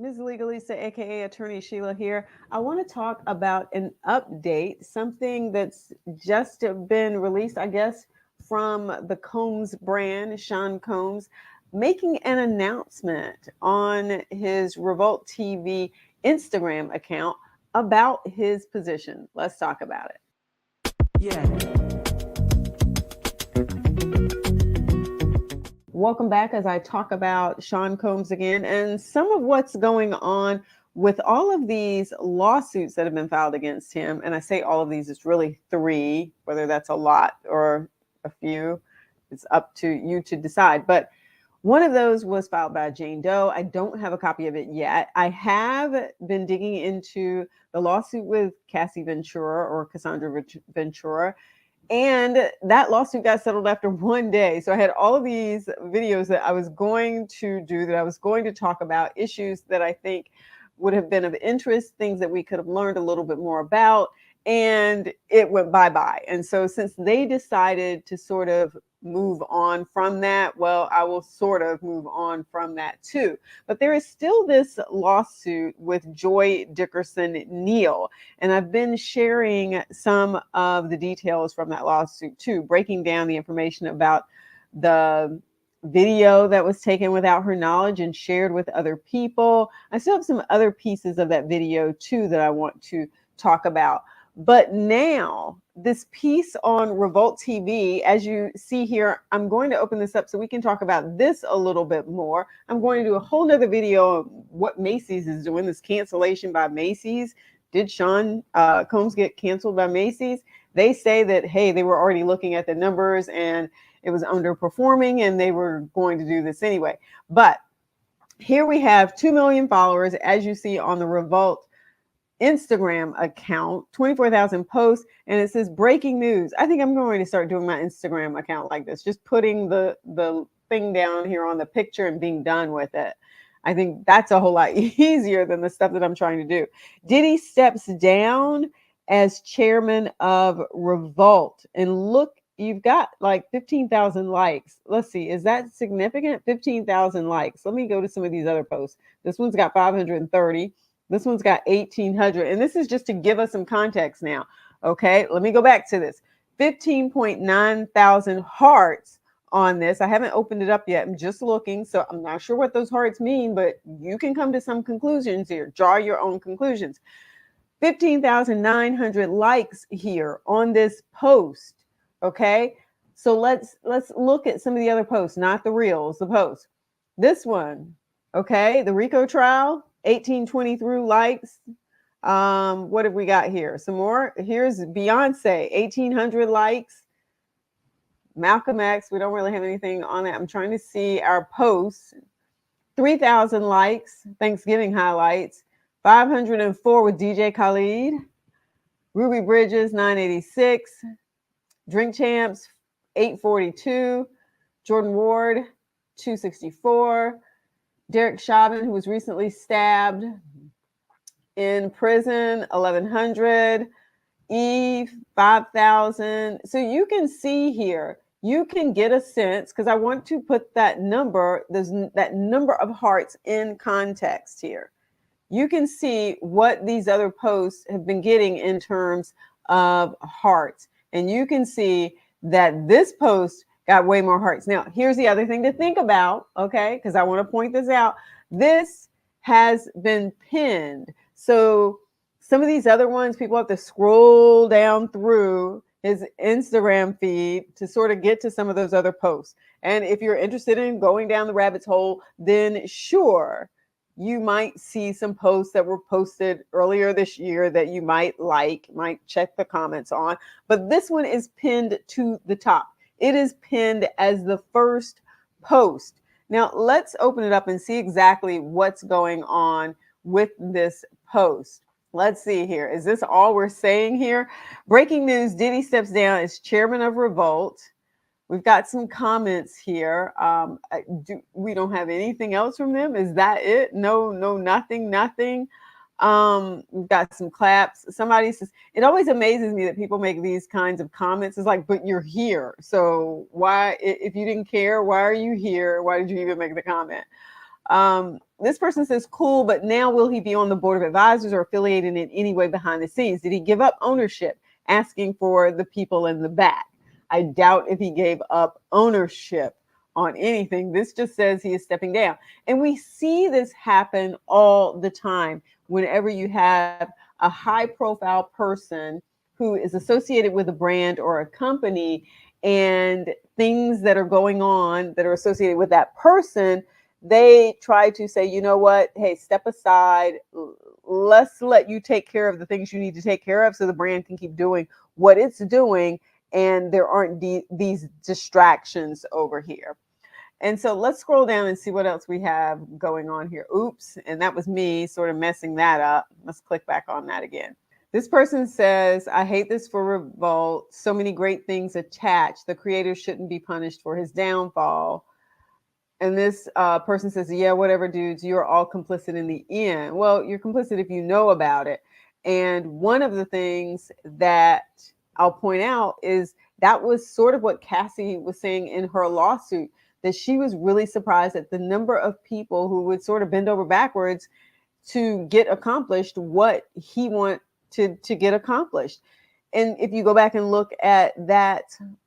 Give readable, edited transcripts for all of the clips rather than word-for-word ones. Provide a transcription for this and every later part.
Ms. Legalisa, aka Attorney Sheila here. I want to talk about an update, something that's just been released, I guess, from the Combs brand, Sean Combs, making an announcement on his Revolt TV Instagram account about his position. Let's talk about it. Yeah. Welcome back as I talk about Sean Combs again and some of what's going on with all of these lawsuits that have been filed against him. And I say all of these, it's really three, whether that's a lot or a few, it's up to you to decide. But one of those was filed by Jane Doe. I don't have a copy of it yet. I have been digging into the lawsuit with Cassie Ventura or Cassandra Ventura. And that lawsuit got settled after one day. So I had all of these videos that I was going to do, that I was going to talk about, issues that I think would have been of interest, things that we could have learned a little bit more about. And it went bye-bye. And so since they decided to sort of move on from that, well, I will sort of move on from that too. But there is still this lawsuit with Joy Dickerson Neal. And I've been sharing some of the details from that lawsuit too, breaking down the information about the video that was taken without her knowledge and shared with other people. I still have some other pieces of that video too that I want to talk about. But now this piece on Revolt TV, as you see here, I'm going to open this up so we can talk about this a little bit more. I'm going to do a whole nother video of what Macy's is doing, this cancellation by Macy's. Did Sean Combs get canceled by Macy's? They say that, hey, they were already looking at the numbers and it was underperforming and they were going to do this anyway. But here we have 2 million followers, as you see on the Revolt Instagram account, 24,000 posts, and it says breaking news. I think I'm going to start doing my Instagram account like this, just putting the thing down here on the picture and being done with it. I think that's a whole lot easier than the stuff that I'm trying to do. Diddy steps down as chairman of Revolt. And look, you've got like 15,000 likes. Let's see, is that significant? 15,000 likes. Let me go to some of these other posts. This one's got 530. This one's got 1,800. And this is just to give us some context now. Okay, let me go back to this. 15.9 thousand hearts on this. I haven't opened it up yet. I'm just looking. So I'm not sure what those hearts mean, but you can come to some conclusions here. Draw your own conclusions. 15,900 likes here on this post. Okay, so let's look at some of the other posts, not the reels, the posts. This one, okay, the RICO trial, 1823 likes. What have we got here? Some more. Here's Beyonce, 1,800 likes. Malcolm X, we don't really have anything on that. I'm trying to see our posts. 3,000 likes. Thanksgiving highlights. 504 with DJ Khaled. Ruby Bridges, 986. Drink Champs, 842. Jordan Ward, 264. Derek Chauvin, who was recently stabbed in prison, 1,100. Eve, 5,000. So you can see here, you can get a sense, because I want to put that number, that number of hearts in context here. You can see what these other posts have been getting in terms of hearts. And you can see that this post got way more hearts. Now, here's the other thing to think about, okay? Because I want to point this out. This has been pinned. So some of these other ones, people have to scroll down through his Instagram feed to sort of get to some of those other posts. And if you're interested in going down the rabbit's hole, then sure, you might see some posts that were posted earlier this year that you might check the comments on. But this one is pinned to the top. It is pinned as the first post. Now let's open it up and see exactly what's going on with this post. Let's see here. Is this all we're saying here? Breaking news, Diddy steps down as chairman of Revolt. We've got some comments here. We don't have anything else from them. Is that it? No, nothing. We've got some claps. Somebody says, it always amazes me that people make these kinds of comments. It's like, but you're here. So why, if you didn't care, why are you here? Why did you even make the comment? This person says, cool, but now will he be on the board of advisors or affiliated in any way behind the scenes? Did he give up ownership, asking for the people in the back? I doubt if he gave up ownership on anything. This just says he is stepping down. And we see this happen all the time whenever you have a high profile person who is associated with a brand or a company, and things that are going on that are associated with that person, they try to say, you know what, hey, step aside. Let's let you take care of the things you need to take care of so the brand can keep doing what it's doing and there aren't these distractions over here. And so let's scroll down and see what else we have going on here. Oops, and that was me sort of messing that up. Let's click back on that again. This person says, I hate this for Revolt. So many great things attached. The creator shouldn't be punished for his downfall. And this person says, yeah, whatever, dudes, you're all complicit in the end. Well, you're complicit if you know about it. And one of the things that I'll point out is that was sort of what Cassie was saying in her lawsuit, that she was really surprised at the number of people who would sort of bend over backwards to get accomplished what he wanted to get accomplished. And if you go back and look at that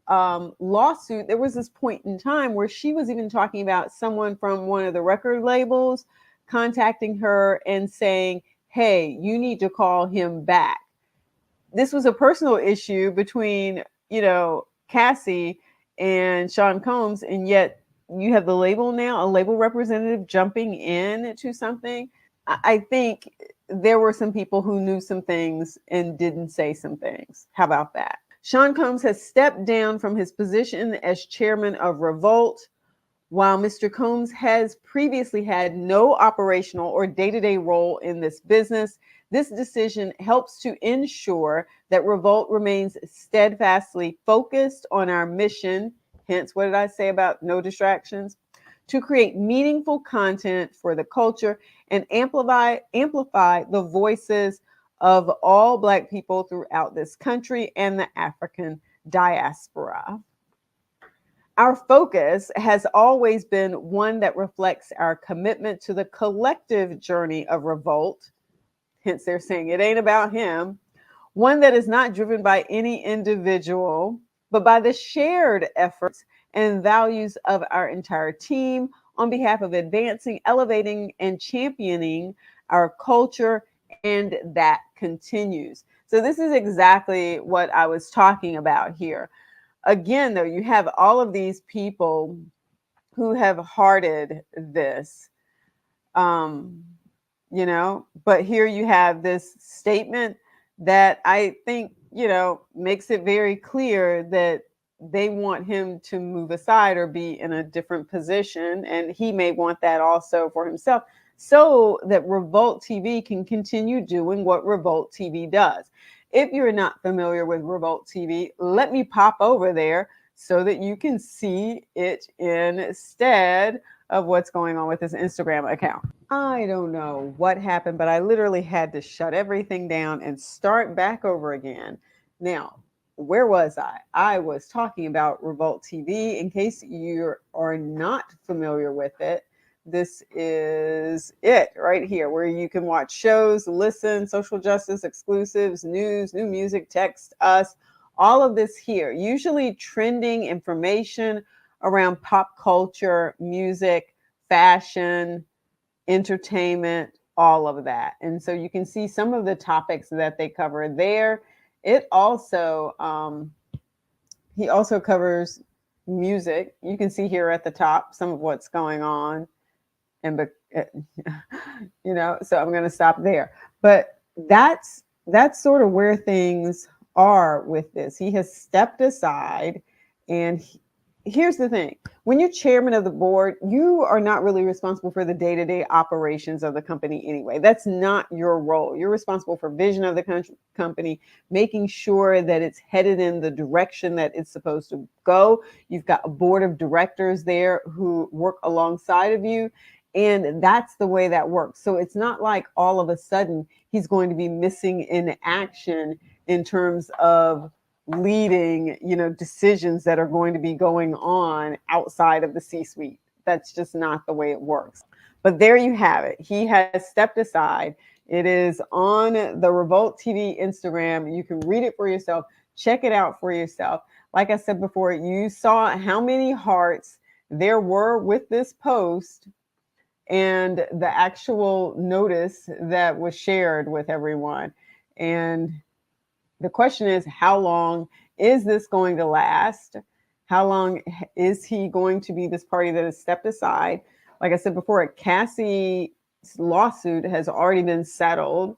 lawsuit, there was this point in time where she was even talking about someone from one of the record labels contacting her and saying, hey, you need to call him back. This was a personal issue between, Cassie and Sean Combs, and yet you have the label now, a label representative jumping in to something. I think there were some people who knew some things and didn't say some things. How about that? Sean Combs has stepped down from his position as chairman of Revolt. While Mr. Combs has previously had no operational or day-to-day role in this business, this decision helps to ensure that Revolt remains steadfastly focused on our mission. Hence, what did I say about no distractions? To create meaningful content for the culture and amplify the voices of all Black people throughout this country and the African diaspora. Our focus has always been one that reflects our commitment to the collective journey of Revolt. Hence, they're saying it ain't about him. One that is not driven by any individual, but by the shared efforts and values of our entire team on behalf of advancing, elevating, and championing our culture, and that continues. So this is exactly what I was talking about here. Again, though, you have all of these people who have hearted this, but here you have this statement that I think, makes it very clear that they want him to move aside or be in a different position. And he may want that also for himself, so that Revolt TV can continue doing what Revolt TV does. If you're not familiar with Revolt TV, let me pop over there so that you can see it instead of what's going on with this Instagram account. I don't know what happened, but I literally had to shut everything down and start back over again. Now, where was I? I was talking about Revolt TV. In case you are not familiar with it, this is it right here, where you can watch shows, listen, social justice, exclusives, news, new music, text us, all of this here. Usually trending information around pop culture, music, fashion, entertainment, all of that. And so you can see some of the topics that they cover there. It also, he also covers music. You can see here at the top some of what's going on. And, so I'm going to stop there. But that's sort of where things are with this. He has stepped aside, and here's the thing. When you're chairman of the board, you are not really responsible for the day-to-day operations of the company anyway. That's not your role. You're responsible for vision of the company, making sure that it's headed in the direction that it's supposed to go. You've got a board of directors there who work alongside of you. And that's the way that works. So it's not like all of a sudden he's going to be missing in action in terms of leading, decisions that are going to be going on outside of the C-suite. That's just not the way it works. But there you have it. He has stepped aside. It is on the Revolt TV Instagram. You can read it for yourself, check it out for yourself. Like I said before, you saw how many hearts there were with this post and the actual notice that was shared with everyone. And the question is, how long is this going to last? How long is he going to be this party that has stepped aside? Like I said before, Cassie's lawsuit has already been settled.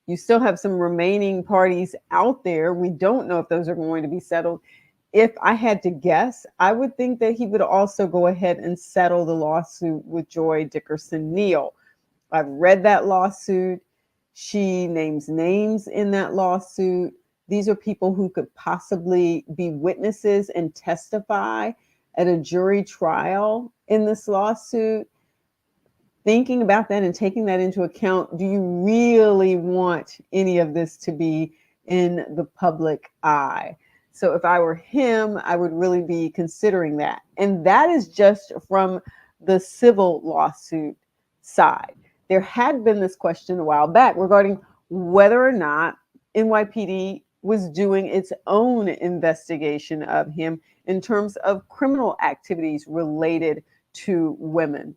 You still have some remaining parties out there. We don't know if those are going to be settled. If I had to guess, I would think that he would also go ahead and settle the lawsuit with Joy Dickerson Neal. I've read that lawsuit. She names names in that lawsuit. These are people who could possibly be witnesses and testify at a jury trial in this lawsuit. Thinking about that and taking that into account, do you really want any of this to be in the public eye? So if I were him, I would really be considering that. And that is just from the civil lawsuit side. There had been this question a while back regarding whether or not NYPD was doing its own investigation of him in terms of criminal activities related to women.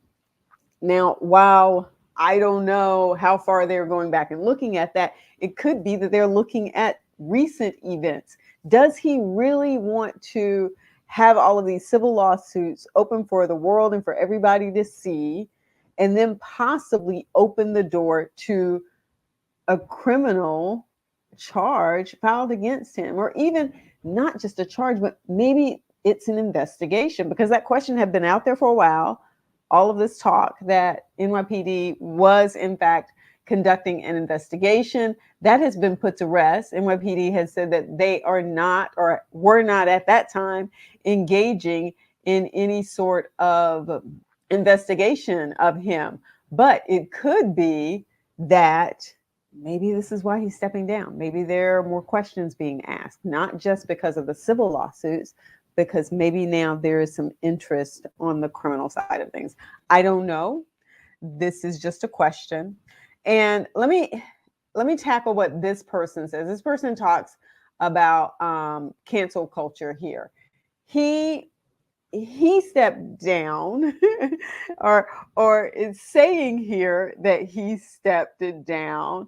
Now, while I don't know how far they're going back and looking at that, it could be that they're looking at recent events. Does he really want to have all of these civil lawsuits open for the world and for everybody to see, and then possibly open the door to a criminal charge filed against him? Or even not just a charge, but maybe it's an investigation, because that question had been out there for a while. All of this talk that NYPD was in fact conducting an investigation, that has been put to rest. NYPD has said that they are not, or were not at that time, engaging in any sort of investigation of him. But it could be that maybe this is why he's stepping down. Maybe there are more questions being asked, not just because of the civil lawsuits, because maybe now there is some interest on the criminal side of things. I don't know. This is just a question. And let me tackle what this person says. This person talks about cancel culture here. He stepped down, or is saying here that he stepped down.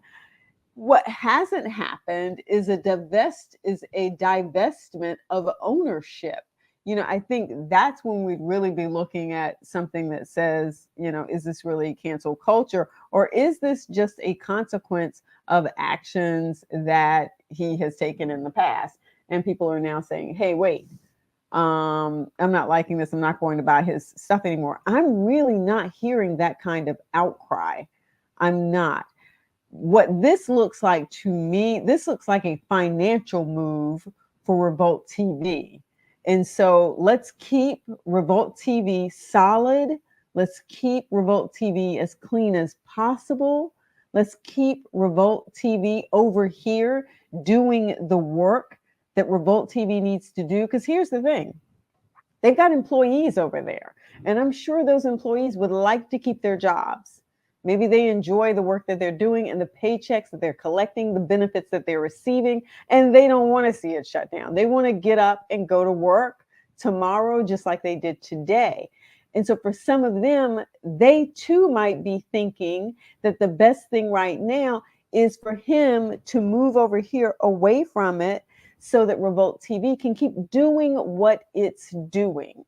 What hasn't happened is a divestment of ownership. I think that's when we'd really be looking at something that says, is this really cancel culture, or is this just a consequence of actions that he has taken in the past? And people are now saying, hey, wait, I'm not liking this. I'm not going to buy his stuff anymore. I'm really not hearing that kind of outcry. I'm not. What this looks like to me, this looks like a financial move for Revolt TV. And so let's keep Revolt TV solid. Let's keep Revolt TV as clean as possible. Let's keep Revolt TV over here doing the work that Revolt TV needs to do. Because here's the thing. They've got employees over there. And I'm sure those employees would like to keep their jobs. Maybe they enjoy the work that they're doing and the paychecks that they're collecting, the benefits that they're receiving, and they don't want to see it shut down. They want to get up and go to work tomorrow just like they did today. And so for some of them, they too might be thinking that the best thing right now is for him to move over here away from it so that Revolt TV can keep doing what it's doing.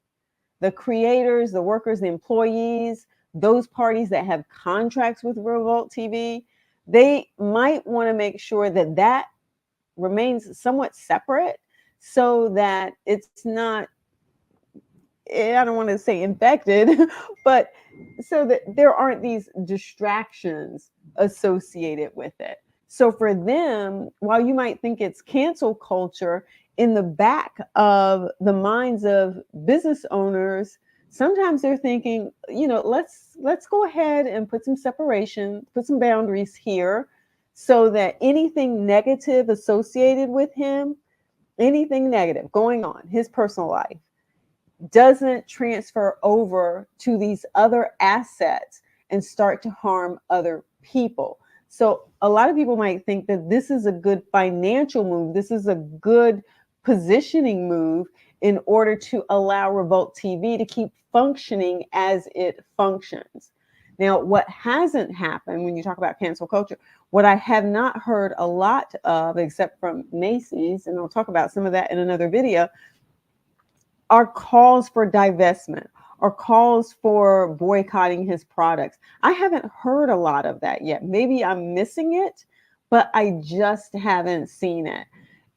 The creators, the workers, the employees, those parties that have contracts with Revolt TV, they might want to make sure that that remains somewhat separate so that it's not, I don't want to say infected, but so that there aren't these distractions associated with it. So for them, while you might think it's cancel culture, in the back of the minds of business owners, sometimes they're thinking, let's go ahead and put some separation, put some boundaries here so that anything negative associated with him, anything negative going on, his personal life, doesn't transfer over to these other assets and start to harm other people. So a lot of people might think that this is a good financial move. This is a good positioning move in order to allow Revolt TV to keep functioning as it functions. Now, what hasn't happened when you talk about cancel culture, what I have not heard a lot of, except from Macy's, and I'll talk about some of that in another video, are calls for divestment or calls for boycotting his products. I haven't heard a lot of that yet. Maybe I'm missing it, but I just haven't seen it.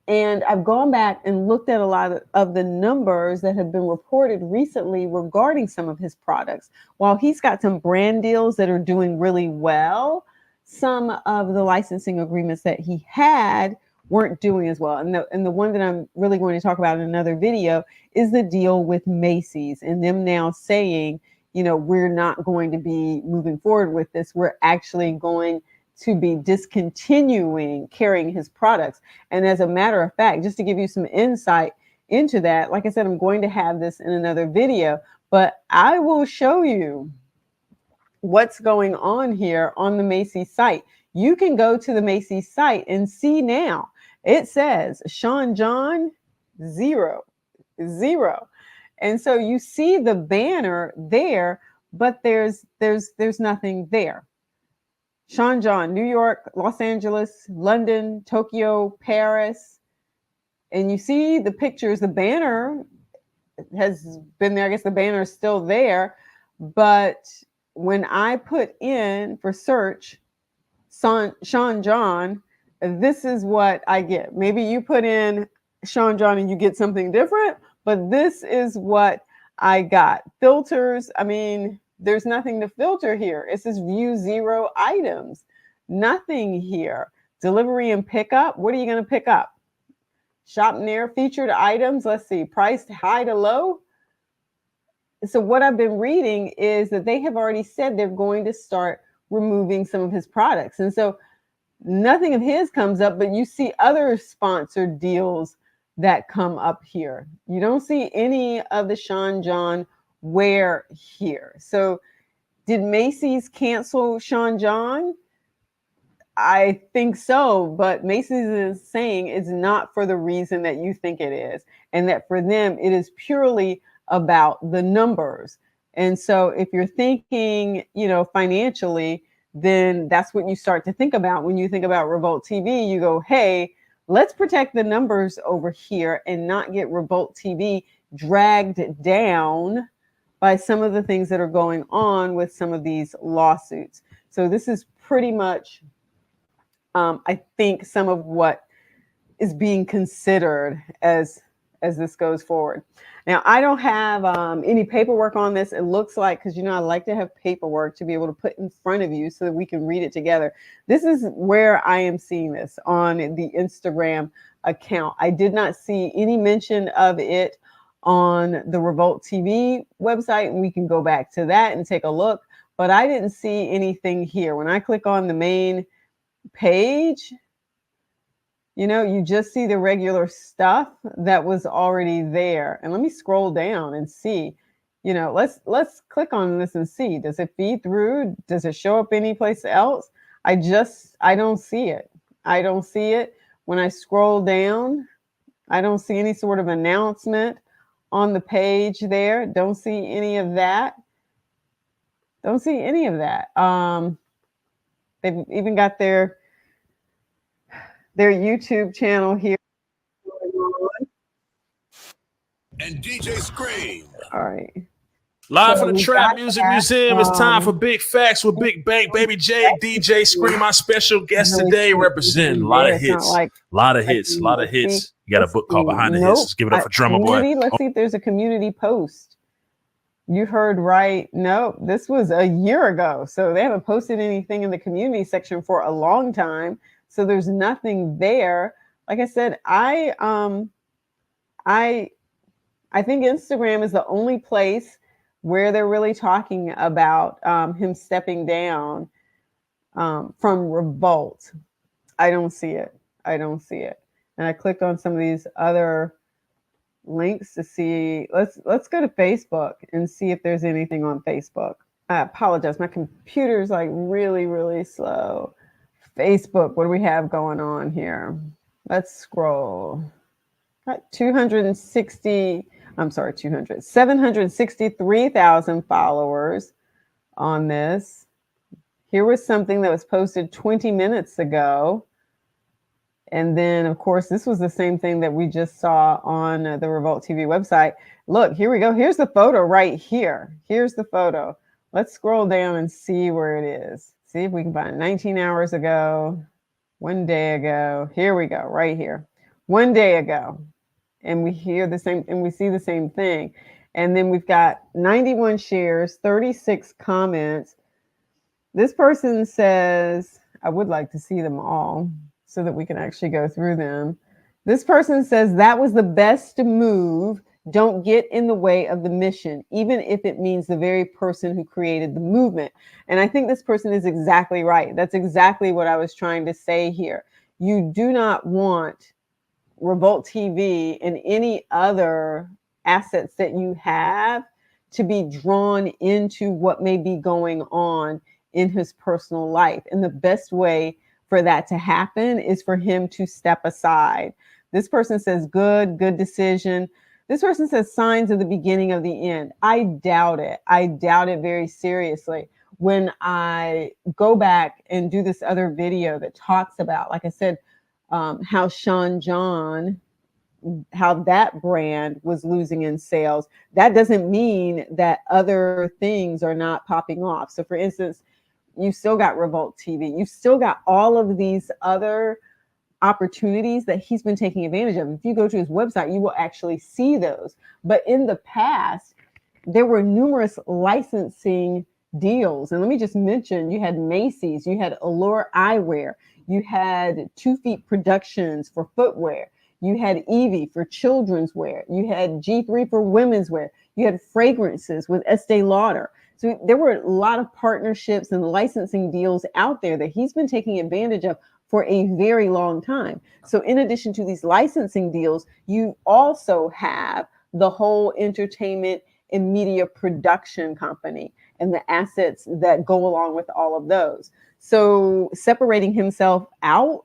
And I've gone back and looked at a lot of the numbers that have been reported recently regarding some of his products. While he's got some brand deals that are doing really well, some of the licensing agreements that he had weren't doing as well. And the one that I'm really going to talk about in another video is the deal with Macy's and them now saying, you know, we're not going to be moving forward with this. We're actually going to be discontinuing carrying his products. And as a matter of fact, just to give you some insight into that, like I said, I'm going to have this in another video, but I will show you what's going on here on the Macy's site. You can go to the Macy's site and see now. It says Sean John 0. And so you see the banner there, but there's nothing there. Sean John, New York, Los Angeles, London, Tokyo, Paris. And you see the pictures, the banner has been there. I guess the banner is still there. But when I put in for search, Sean John, this is what I get. Maybe you put in Sean John and you get something different, but this is what I got. Filters, I mean, there's nothing to filter here. It says view 0 items. Nothing here. Delivery and pickup. What are you going to pick up? Shop near featured items. Let's see. Priced high to low. So what I've been reading is that they have already said they're going to start removing some of his products. And so nothing of his comes up, but you see other sponsored deals that come up here. You don't see any of the Sean John wear here. So did Macy's cancel Sean John? I think so, but Macy's is saying it's not for the reason that you think it is, and that for them it is purely about the numbers. And so if you're thinking, you know, financially, then that's what you start to think about when you think about Revolt TV. You go, hey, let's protect the numbers over here and not get Revolt TV dragged down by some of the things that are going on with some of these lawsuits. So this is pretty much, I think, some of what is being considered as this goes forward. Now, I don't have any paperwork on this. It looks like, because, you know, I like to have paperwork to be able to put in front of you so that we can read it together. This is where I am seeing this on the Instagram account. I did not see any mention of it on the Revolt TV website, and we can go back to that and take a look. But I didn't see anything here. When I click on the main page, you know, you just see the regular stuff that was already there. And let me scroll down and see, you know, let's click on this and see. Does it feed through? Does it show up anyplace else? I don't see it. I don't see it. When I scroll down, I don't see any sort of announcement on the page there. Don't see any of that. Don't see any of that. They've even got their YouTube channel here. And DJ Scream. All right. Live from the Trap Music Museum. It's time for Big Facts with Big Bank, Baby J, DJ Scream. My special guest today representing a lot of hits. A lot of hits. You got a book called Behind the Hits. Let's give it up for Drummer Boy. Let's see if there's a community post. You heard right. No, this was a year ago. So they haven't posted anything in the community section for a long time. So there's nothing there. Like I said, I think Instagram is the only place where they're really talking about him stepping down from Revolt. I don't see it. And I clicked on some of these other links to see. Let's go to Facebook and see if there's anything on Facebook. I apologize. My computer's like really, really slow. Facebook, what do we have going on here? Let's scroll. Got 763,000 followers on this. Here was something that was posted 20 minutes ago. And then, of course, this was the same thing that we just saw on the Revolt TV website. Look, here we go. Here's the photo right here. Here's the photo. Let's scroll down and see where it is. See if we can find it. 19 hours ago, 1 day ago. Here we go, right here. 1 day ago. And we hear the same, and we see the same thing. And then we've got 91 shares, 36 comments. This person says, I would like to see them all so that we can actually go through them. This person says, that was the best move. Don't get in the way of the mission, even if it means the very person who created the movement. And I think this person is exactly right. That's exactly what I was trying to say here. You do not want Revolt TV and any other assets that you have to be drawn into what may be going on in his personal life. And the best way for that to happen is for him to step aside. This person says, good decision. This person says signs of the beginning of the end. I doubt it. I doubt it very seriously. When I go back and do this other video that talks about, like I said, how Sean John, how that brand was losing in sales, that doesn't mean that other things are not popping off. So for instance, you still got Revolt TV. You've still got all of these other opportunities that he's been taking advantage of. If you go to his website, you will actually see those. But in the past, there were numerous licensing deals. And let me just mention, you had Macy's, you had Allure Eyewear, you had 2 Feet Productions for footwear, you had Evie for children's wear, you had G3 for women's wear, you had fragrances with Estee Lauder. So there were a lot of partnerships and licensing deals out there that he's been taking advantage of for a very long time. So in addition to these licensing deals, you also have the whole entertainment and media production company and the assets that go along with all of those. So separating himself out,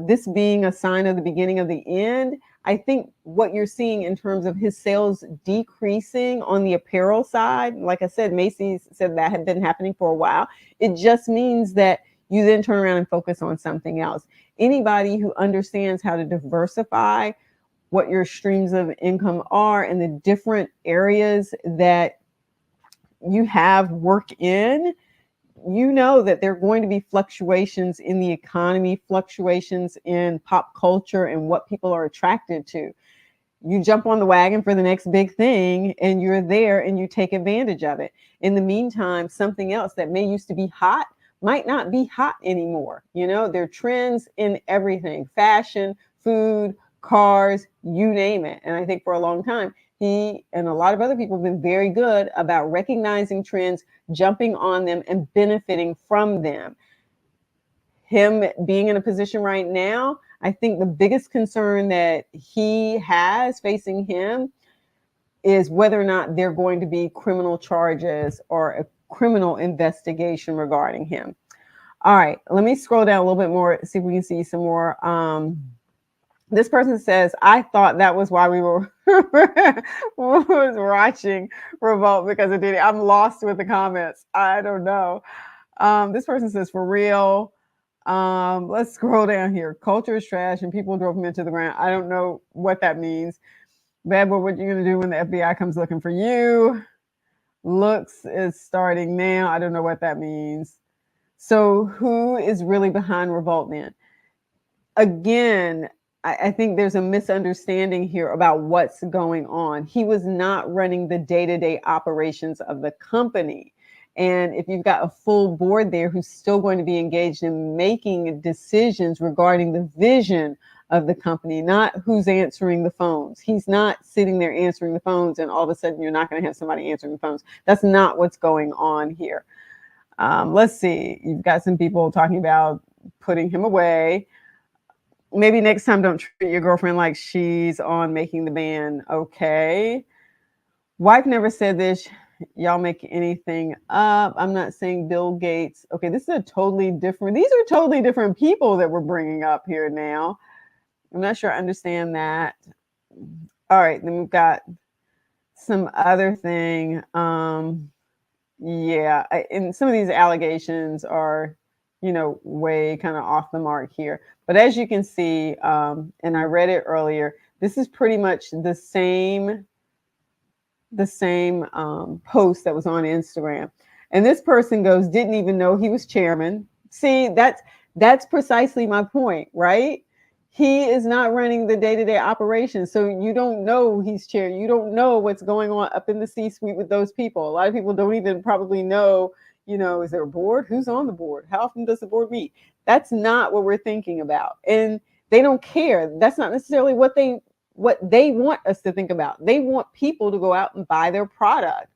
this being a sign of the beginning of the end, I think what you're seeing in terms of his sales decreasing on the apparel side, like I said, Macy's said that had been happening for a while. It just means that you then turn around and focus on something else. Anybody who understands how to diversify what your streams of income are and the different areas that you have work in, you know that there are going to be fluctuations in the economy, fluctuations in pop culture and what people are attracted to. You jump on the wagon for the next big thing and you're there and you take advantage of it. In the meantime, something else that may used to be hot might not be hot anymore. You know, there are trends in everything, fashion, food, cars, you name it. And I think for a long time, he and a lot of other people have been very good about recognizing trends, jumping on them and benefiting from them. Him being in a position right now, I think the biggest concern that he has facing him is whether or not there are going to be criminal charges or a criminal investigation regarding him. All right, let me scroll down a little bit more, see if we can see some more. This person says, I thought that was why we were was watching Revolt because of Diddy. I'm lost with the comments. I don't know. This person says, for real. Let's scroll down here. Culture is trash and people drove him into the ground. I don't know what that means. Bad boy, what are you going to do when the FBI comes looking for you? Looks is starting now. I don't know what that means. So who is really behind Revolt then? Again, I think there's a misunderstanding here about what's going on. He was not running the day-to-day operations of the company. And if you've got a full board there who's still going to be engaged in making decisions regarding the vision of the company, not who's answering the phones. He's not sitting there answering the phones and all of a sudden you're not going to have somebody answering the phones. That's not what's going on here. Let's see. You've got some people talking about putting him away. Maybe next time don't treat your girlfriend like she's on Making the Band. Okay. Wife never said this. y'all make anything up. I'm not saying Bill Gates. Okay, this is a totally different, these are totally different people that we're bringing up here now. I'm not sure I understand that. All right, then we've got some other thing. Yeah, and some of these allegations are, way kind of off the mark here. But as you can see, and I read it earlier, this is pretty much the same post that was on Instagram. And this person goes, didn't even know he was chairman. See, that's precisely my point, right? He is not running the day-to-day operations. So you don't know he's chair. You don't know what's going on up in the C-suite with those people. A lot of people don't even probably know, is there a board? Who's on the board? How often does the board meet? That's not what we're thinking about. And they don't care. That's not necessarily what they want us to think about. They want people to go out and buy their product.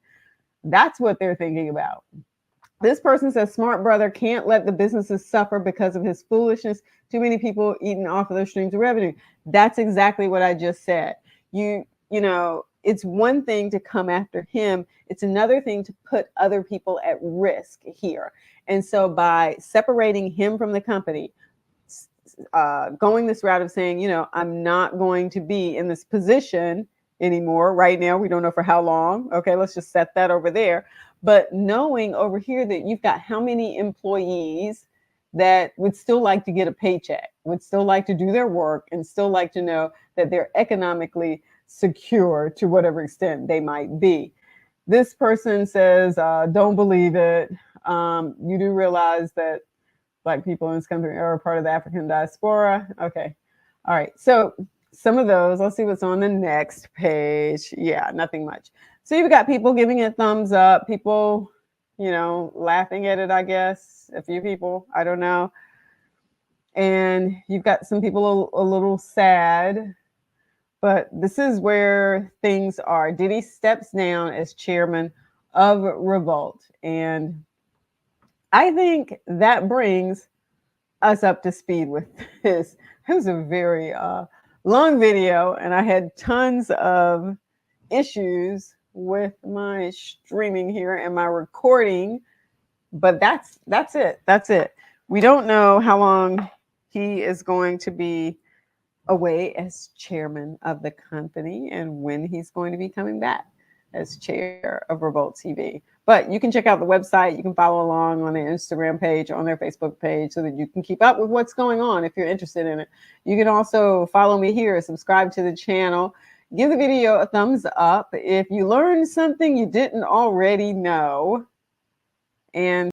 That's what they're thinking about. This person says, smart brother can't let the businesses suffer because of his foolishness. Too many people eating off of those streams of revenue. That's exactly what I just said. It's one thing to come after him. It's another thing to put other people at risk here. And so by separating him from the company, going this route of saying, I'm not going to be in this position anymore right now. We don't know for how long. Okay, let's just set that over there. But knowing over here that you've got how many employees that would still like to get a paycheck, would still like to do their work, and still like to know that they're economically secure to whatever extent they might be. This person says, don't believe it. You do realize that Black people in this country are a part of the African diaspora. Okay. All right. So some of those, let's see what's on the next page. Yeah, nothing much. So you've got people giving it thumbs up, people, laughing at it, I guess. A few people, I don't know. And you've got some people a little sad. But this is where things are. Diddy steps down as chairman of Revolt. And I think that brings us up to speed with this. It was a very long video, and I had tons of issues with my streaming here and my recording, but that's it. That's it. We don't know how long he is going to be away as chairman of the company and when he's going to be coming back as chair of Revolt TV. But you can check out the website. You can follow along on their Instagram page, on their Facebook page, so that you can keep up with what's going on if you're interested in it. You can also follow me here, subscribe to the channel, give the video a thumbs up if you learned something you didn't already know. And